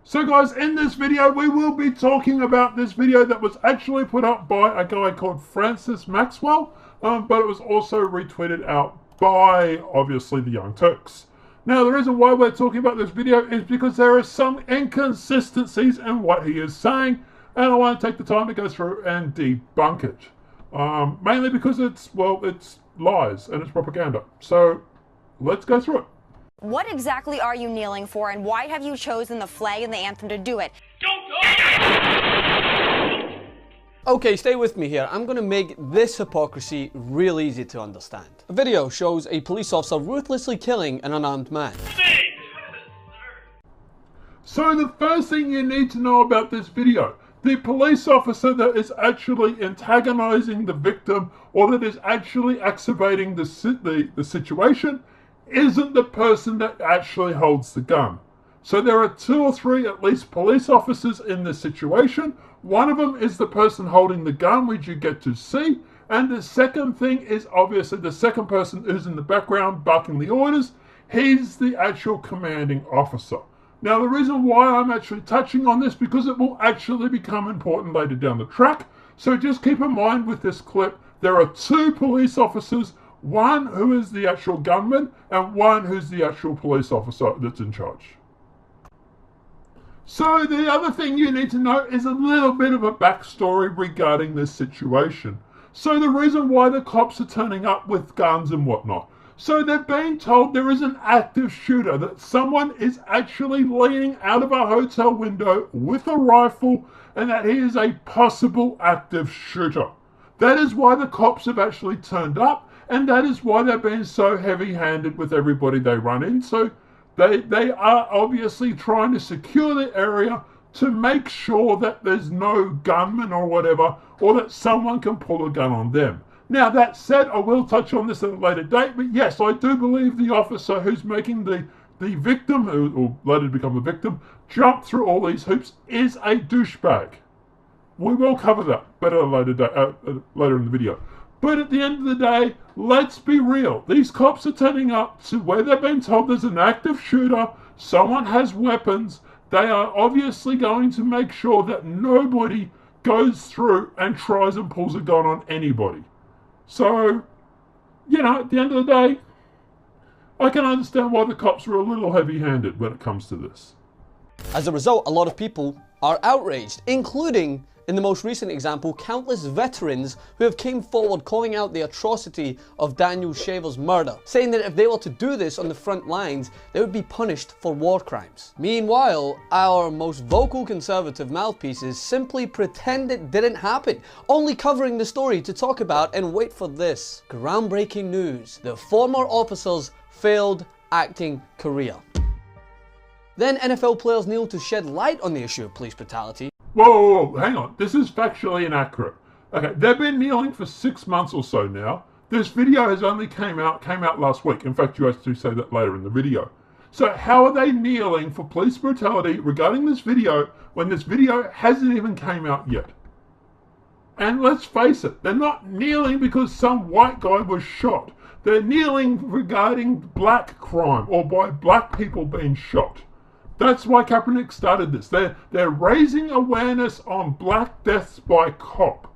So guys, in this video, we will be talking about this video that was actually put up by a guy called Maxwell, but it was also retweeted out by, obviously, the Young Turks. Now, the reason why we're talking about this video is because there are some inconsistencies in what he is saying, and I want to take the time to go through and debunk it. Mainly because it's lies and it's propaganda. So, let's go through it. What exactly are you kneeling for, and why have you chosen the flag and the anthem to do it? Okay, stay with me here. I'm going to make this hypocrisy real easy to understand. A video shows a police officer ruthlessly killing an unarmed man. So the first thing you need to know about this video, the police officer that is actually antagonizing the victim or that is actually exacerbating the situation isn't the person that actually holds the gun. So there are 2 or 3 at least police officers in this situation. One of them is the person holding the gun, which you get to see. And the second thing is obviously the second person who's in the background barking the orders. He's the actual commanding officer. Now the reason why I'm actually touching on this because it will actually become important later down the track. So just keep in mind with this clip, there are 2 police officers, one who is the actual gunman and one who's the actual police officer that's in charge. So the other thing you need to know is a little bit of a backstory regarding this situation. So the reason why the cops are turning up with guns and whatnot. So they've been told there is an active shooter, that someone is actually leaning out of a hotel window with a rifle and that he is a possible active shooter. That is why the cops have actually turned up. And that is why they're being so heavy-handed with everybody they run into. They are obviously trying to secure the area to make sure that there's no gunman or whatever, or that someone can pull a gun on them. Now, that said, I will touch on this at a later date, but yes, I do believe the officer who's making the victim, who will later become the victim, jump through all these hoops is a douchebag. We will cover that, but at a later in the video. But at the end of the day, let's be real. These cops are turning up to where they've been told there's an active shooter, someone has weapons. They are obviously going to make sure that nobody goes through and tries and pulls a gun on anybody. So, at the end of the day, I can understand why the cops are a little heavy-handed when it comes to this. As a result, a lot of people are outraged, including, in the most recent example, countless veterans who have came forward calling out the atrocity of Daniel Shaver's murder, saying that if they were to do this on the front lines, they would be punished for war crimes. Meanwhile, our most vocal conservative mouthpieces simply pretend it didn't happen, only covering the story to talk about and wait for this. Groundbreaking news: the former officer's failed acting career. Then NFL players kneel to shed light on the issue of police brutality. Whoa, hang on. This is factually inaccurate. Okay, they've been kneeling for 6 months or so now. This video has only came out last week. In fact, you actually say that later in the video. So how are they kneeling for police brutality regarding this video when this video hasn't even came out yet? And let's face it, they're not kneeling because some white guy was shot. They're kneeling regarding black crime or by black people being shot. That's why Kaepernick started this. They're raising awareness on black deaths by cop.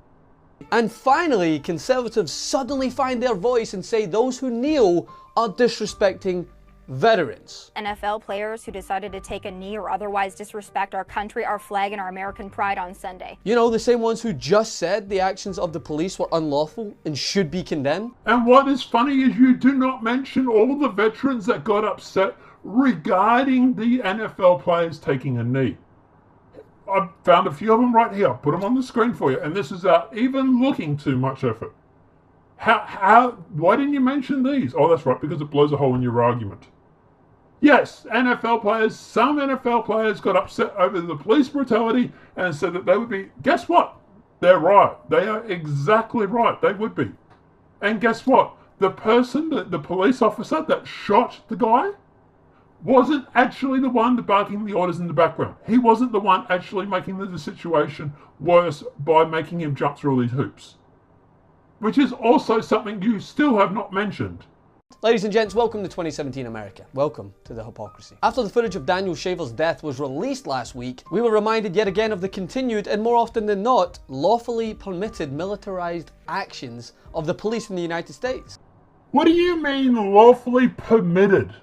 And finally, conservatives suddenly find their voice and say those who kneel are disrespecting veterans. NFL players who decided to take a knee or otherwise disrespect our country, our flag, and our American pride on Sunday. You know, the same ones who just said the actions of the police were unlawful and should be condemned. And what is funny is you do not mention all the veterans that got upset regarding the NFL players taking a knee. I found a few of them right here. Put them on the screen for you. And this is even looking too much effort. Why didn't you mention these? Oh, that's right, because it blows a hole in your argument. Yes, NFL players, some NFL players got upset over the police brutality and said that they would be, guess what? They're right. They are exactly right. They would be. And guess what? The person, the police officer that shot the guy, wasn't actually the one barking the orders in the background. He wasn't the one actually making the situation worse by making him jump through all these hoops. Which is also something you still have not mentioned. Ladies and gents, welcome to 2017 America. Welcome to the hypocrisy. After the footage of Daniel Shaver's death was released last week, we were reminded yet again of the continued, and more often than not, lawfully permitted militarized actions of the police in the United States. What do you mean lawfully permitted?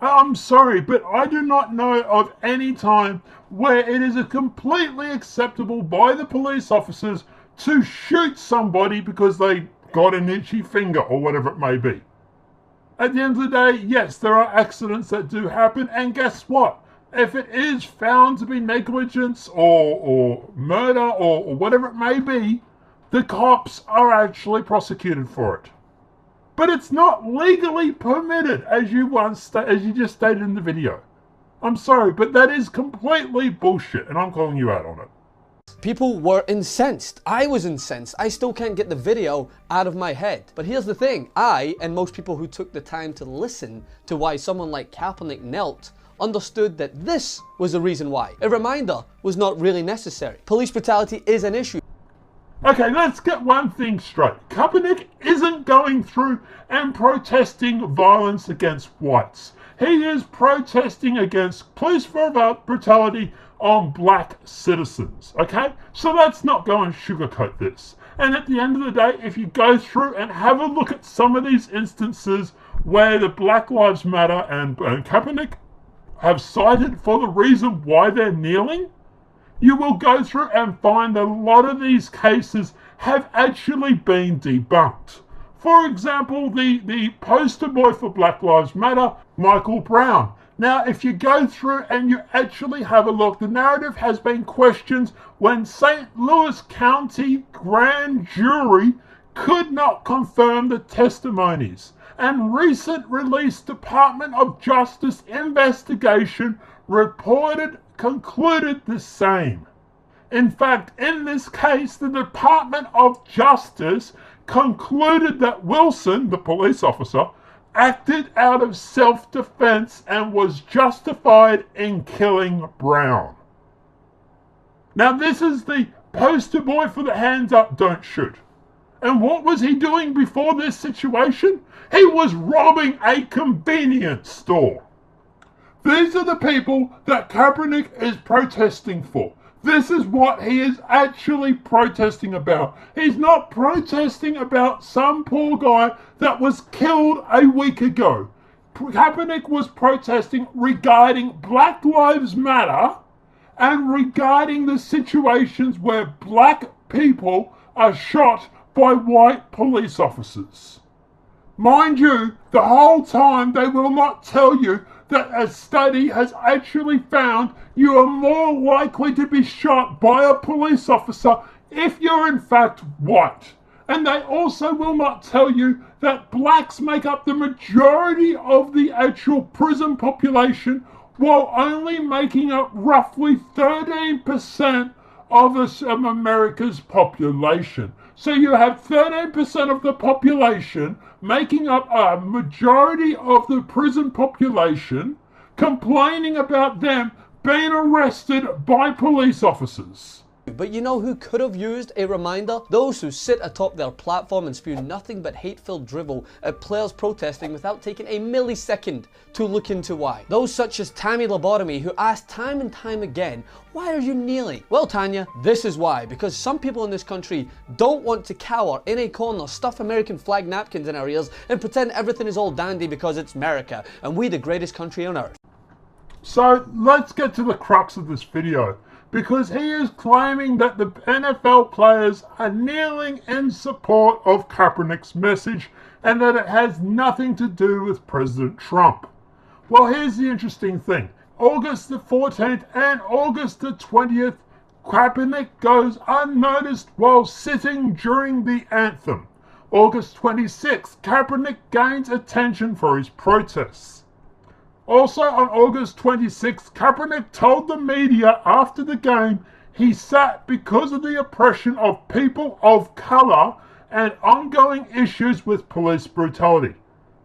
I'm sorry, but I do not know of any time where it is completely acceptable by the police officers to shoot somebody because they got an itchy finger or whatever it may be. At the end of the day, yes, there are accidents that do happen, and guess what? If it is found to be negligence or murder or whatever it may be, the cops are actually prosecuted for it. But it's not legally permitted, as you just stated in the video. I'm sorry, but that is completely bullshit, and I'm calling you out on it. People were incensed. I was incensed. I still can't get the video out of my head. But here's the thing. I, and most people who took the time to listen to why someone like Kaepernick knelt, understood that this was the reason why. A reminder was not really necessary. Police brutality is an issue. Okay, let's get one thing straight. Kaepernick isn't going through and protesting violence against whites. He is protesting against police brutality on black citizens, okay? So let's not go and sugarcoat this. And at the end of the day, if you go through and have a look at some of these instances where the Black Lives Matter and Kaepernick have cited for the reason why they're kneeling, you will go through and find that a lot of these cases have actually been debunked. For example, the poster boy for Black Lives Matter, Michael Brown. Now, if you go through and you actually have a look, the narrative has been questioned when St. Louis County grand jury could not confirm the testimonies. And recent release Department of Justice investigation concluded the same. In fact, in this case, the Department of Justice concluded that Wilson, the police officer, acted out of self-defense and was justified in killing Brown. Now, this is the poster boy for the hands up, don't shoot. And what was he doing before this situation? He was robbing a convenience store. These are the people that Kaepernick is protesting for. This is what he is actually protesting about. He's not protesting about some poor guy that was killed a week ago. Kaepernick was protesting regarding Black Lives Matter and regarding the situations where black people are shot by white police officers. Mind you, the whole time they will not tell you that a study has actually found you are more likely to be shot by a police officer if you're in fact white. And they also will not tell you that blacks make up the majority of the actual prison population, while only making up roughly 13% of America's population. So you have 13% of the population making up a majority of the prison population, complaining about them being arrested by police officers. But you know who could have used a reminder? Those who sit atop their platform and spew nothing but hate-filled drivel at players protesting without taking a millisecond to look into why. Those such as Tammy Lobotomy, who asked time and time again, why are you kneeling? Well, Tanya, this is why. Because some people in this country don't want to cower in a corner, stuff American flag napkins in our ears, and pretend everything is all dandy because it's America, and we the greatest country on earth. So let's get to the crux of this video. Because he is claiming that the NFL players are kneeling in support of Kaepernick's message and that it has nothing to do with President Trump. Well, here's the interesting thing. August the 14th and August the 20th, Kaepernick goes unnoticed while sitting during the anthem. August 26th, Kaepernick gains attention for his protests. Also on August 26th, Kaepernick told the media after the game he sat because of the oppression of people of color and ongoing issues with police brutality.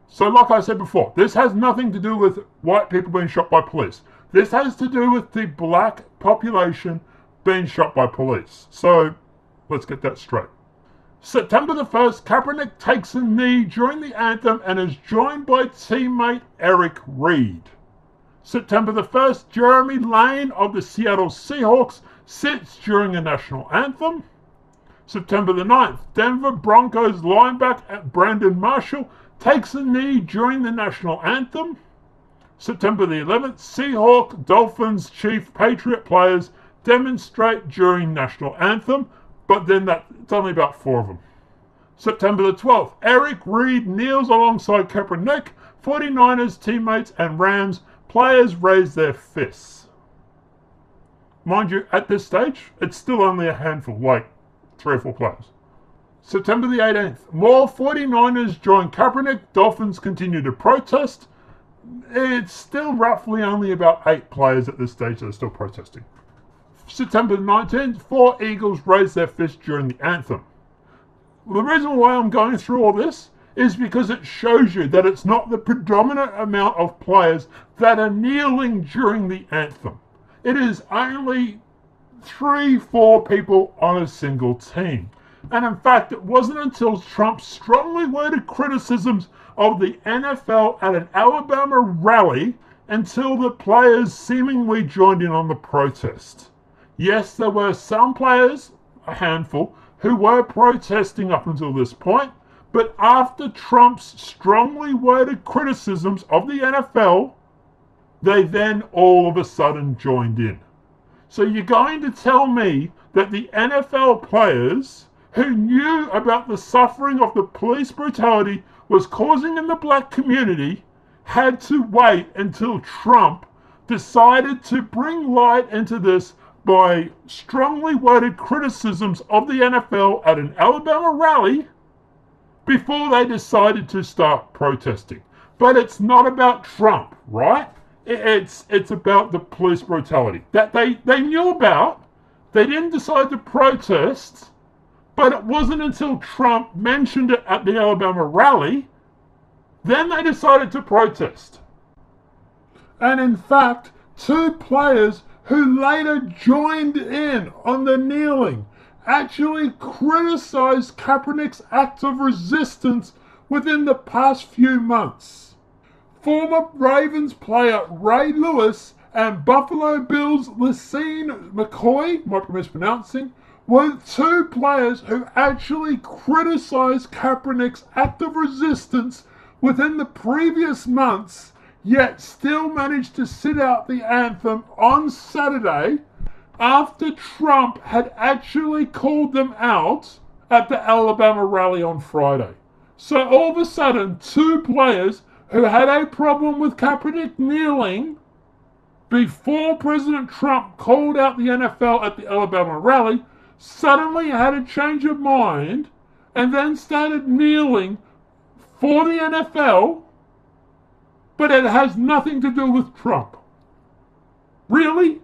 So like I said before, this has nothing to do with white people being shot by police. This has to do with the black population being shot by police. So let's get that straight. September the 1st, Kaepernick takes a knee during the anthem and is joined by teammate Eric Reid. September the 1st, Jeremy Lane of the Seattle Seahawks sits during the national anthem. September the 9th, Denver Broncos linebacker Brandon Marshall takes a knee during the national anthem. September the 11th, Seahawks, Dolphins, Chief, Patriot players demonstrate during national anthem, but then it's only about 4 of them. September the 12th, Eric Reid kneels alongside Kaepernick. 49ers teammates and Rams players raise their fists. Mind you, at this stage, it's still only a handful, like 3 or 4 players. September the 18th, more 49ers join Kaepernick. Dolphins continue to protest. It's still roughly only about 8 players at this stage that are still protesting. September 19th, 4 Eagles raise their fist during the anthem. The reason why I'm going through all this is because it shows you that it's not the predominant amount of players that are kneeling during the anthem. It is only 3-4 people on a single team. And in fact, it wasn't until Trump's strongly worded criticisms of the NFL at an Alabama rally until the players seemingly joined in on the protest. Yes, there were some players, a handful, who were protesting up until this point, but after Trump's strongly worded criticisms of the NFL, they then all of a sudden joined in. So you're going to tell me that the NFL players who knew about the suffering of the police brutality was causing in the black community had to wait until Trump decided to bring light into this by strongly worded criticisms of the NFL at an Alabama rally before they decided to start protesting. But it's not about Trump, right? It's about the police brutality that they knew about. They didn't decide to protest, but it wasn't until Trump mentioned it at the Alabama rally, then they decided to protest. And in fact, 2 players who later joined in on the kneeling actually criticized Kaepernick's act of resistance within the past few months. Former Ravens player Ray Lewis and Buffalo Bills Lacine McCoy, might be mispronouncing, were 2 players who actually criticized Kaepernick's act of resistance within the previous months, yet still managed to sit out the anthem on Saturday after Trump had actually called them out at the Alabama rally on Friday. So all of a sudden, 2 players who had a problem with Kaepernick kneeling before President Trump called out the NFL at the Alabama rally suddenly had a change of mind and then started kneeling for the NFL, but it has nothing to do with Trump. Really?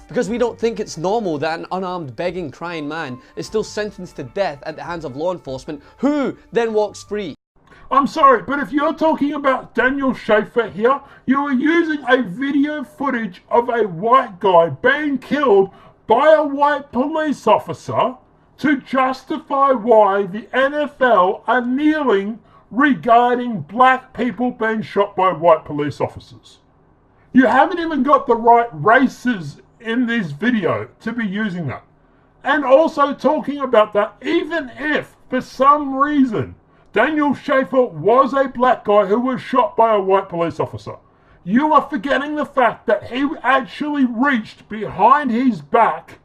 Because we don't think it's normal that an unarmed, begging, crying man is still sentenced to death at the hands of law enforcement, who then walks free. I'm sorry, but if you're talking about Daniel Schaefer here, you are using a video footage of a white guy being killed by a white police officer to justify why the NFL are kneeling regarding black people being shot by white police officers. You haven't even got the right races in this video to be using that. And also talking about that, even if, for some reason, Daniel Schaefer was a black guy who was shot by a white police officer, you are forgetting the fact that he actually reached behind his back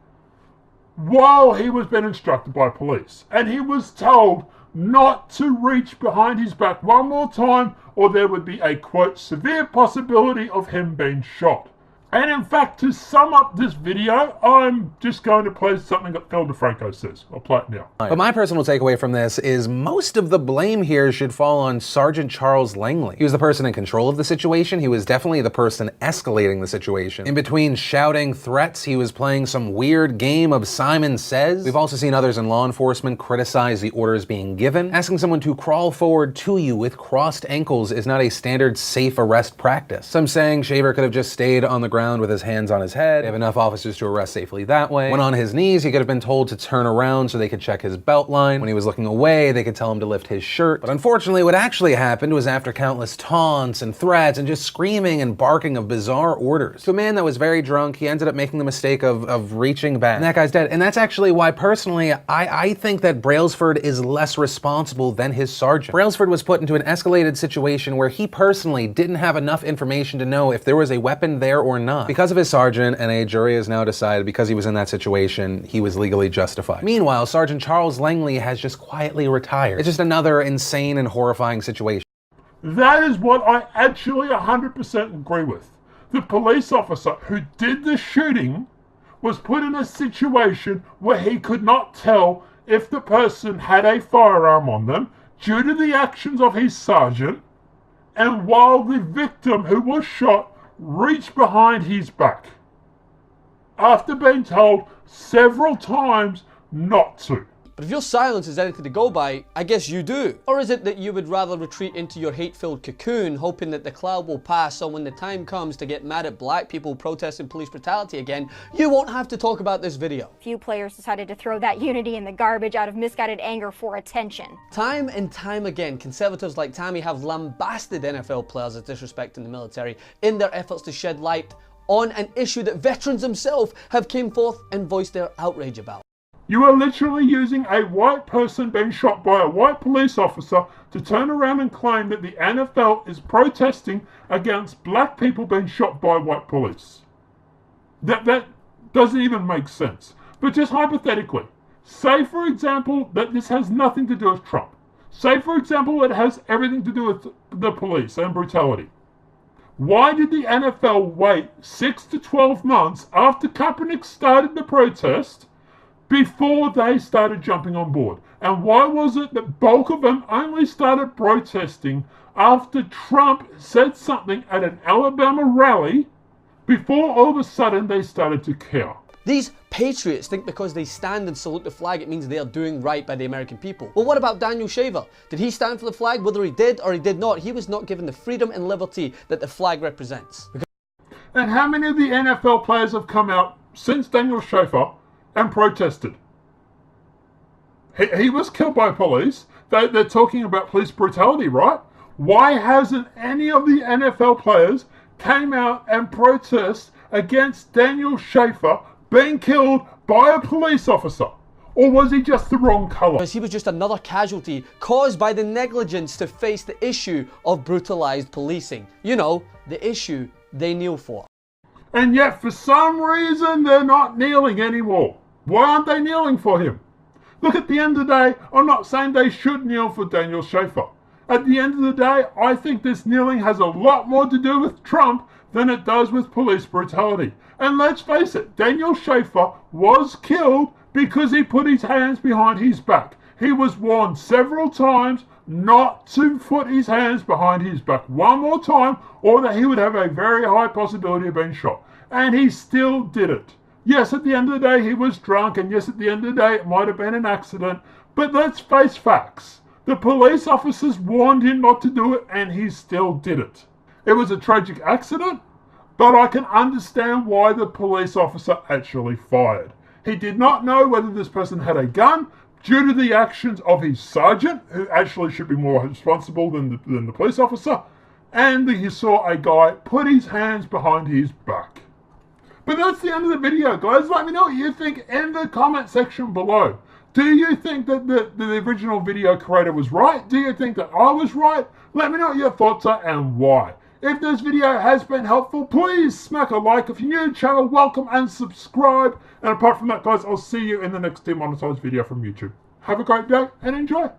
while he was being instructed by police. And he was told not to reach behind his back one more time or there would be a, quote, severe possibility of him being shot. And in fact, to sum up this video, I'm just going to play something that Phil DeFranco says. I'll play it now. But my personal takeaway from this is most of the blame here should fall on Sergeant Charles Langley. He was the person in control of the situation. He was definitely the person escalating the situation. In between shouting threats, he was playing some weird game of Simon Says. We've also seen others in law enforcement criticize the orders being given. Asking someone to crawl forward to you with crossed ankles is not a standard safe arrest practice. Some saying Shaver could have just stayed on the ground ground with his hands on his head. They have enough officers to arrest safely that way. When on his knees, he could have been told to turn around so they could check his belt line. When he was looking away, they could tell him to lift his shirt. But unfortunately, what actually happened was after countless taunts and threats and just screaming and barking of bizarre orders to a man that was very drunk, he ended up making the mistake of reaching back. And that guy's dead. And that's actually why, personally, I think that Brailsford is less responsible than his sergeant. Brailsford was put into an escalated situation where he personally didn't have enough information to know if there was a weapon there or not. Because of his sergeant, and a jury has now decided because he was in that situation, he was legally justified. Meanwhile, Sergeant Charles Langley has just quietly retired. It's just another insane and horrifying situation. That is what I actually 100% agree with. The police officer who did the shooting was put in a situation where he could not tell if the person had a firearm on them due to the actions of his sergeant, and while the victim who was shot reached behind his back after being told several times not to. But if your silence is anything to go by, I guess you do. Or is it that you would rather retreat into your hate-filled cocoon, hoping that the cloud will pass so when the time comes to get mad at black people protesting police brutality again, you won't have to talk about this video? Few players decided to throw that unity in the garbage out of misguided anger for attention. Time and time again, conservatives like Tammy have lambasted NFL players as disrespecting the military in their efforts to shed light on an issue that veterans themselves have came forth and voiced their outrage about. You are literally using a white person being shot by a white police officer to turn around and claim that the NFL is protesting against black people being shot by white police. That doesn't even make sense. But just hypothetically, say for example that this has nothing to do with Trump. Say for example it has everything to do with the police and brutality. Why did the NFL wait 6 to 12 months after Kaepernick started the protest before they started jumping on board? And why was it that bulk of them only started protesting after Trump said something at an Alabama rally before all of a sudden they started to care? These patriots think because they stand and salute the flag it means they are doing right by the American people. Well, what about Daniel Shaver? Did he stand for the flag? Whether he did or he did not, he was not given the freedom and liberty that the flag represents. And how many of the NFL players have come out since Daniel Shaver and protested? He was killed by police. They're talking about police brutality, right? Why hasn't any of the NFL players came out and protest against Daniel Shaver being killed by a police officer? Or was he just the wrong colour? Because he was just another casualty caused by the negligence to face the issue of brutalised policing. You know, the issue they kneel for. And yet for some reason they're not kneeling anymore. Why aren't they kneeling for him? Look, at the end of the day, I'm not saying they should kneel for Daniel Shaver. At the end of the day, I think this kneeling has a lot more to do with Trump than it does with police brutality. And let's face it, Daniel Shaver was killed because he put his hands behind his back. He was warned several times not to put his hands behind his back one more time, or that he would have a very high possibility of being shot. And he still did it. Yes, at the end of the day, he was drunk, and yes, at the end of the day, it might have been an accident, but let's face facts. The police officers warned him not to do it, and he still did it. It was a tragic accident, but I can understand why the police officer actually fired. He did not know whether this person had a gun due to the actions of his sergeant, who actually should be more responsible than the police officer, and he saw a guy put his hands behind his back. But that's the end of the video, guys. Let me know what you think in the comment section below. Do you think that the original video creator was right? Do you think that I was right? Let me know what your thoughts are and why. If this video has been helpful, please smack a like. If you're new to the channel, welcome and subscribe. And apart from that, guys, I'll see you in the next demonetized video from YouTube. Have a great day and enjoy.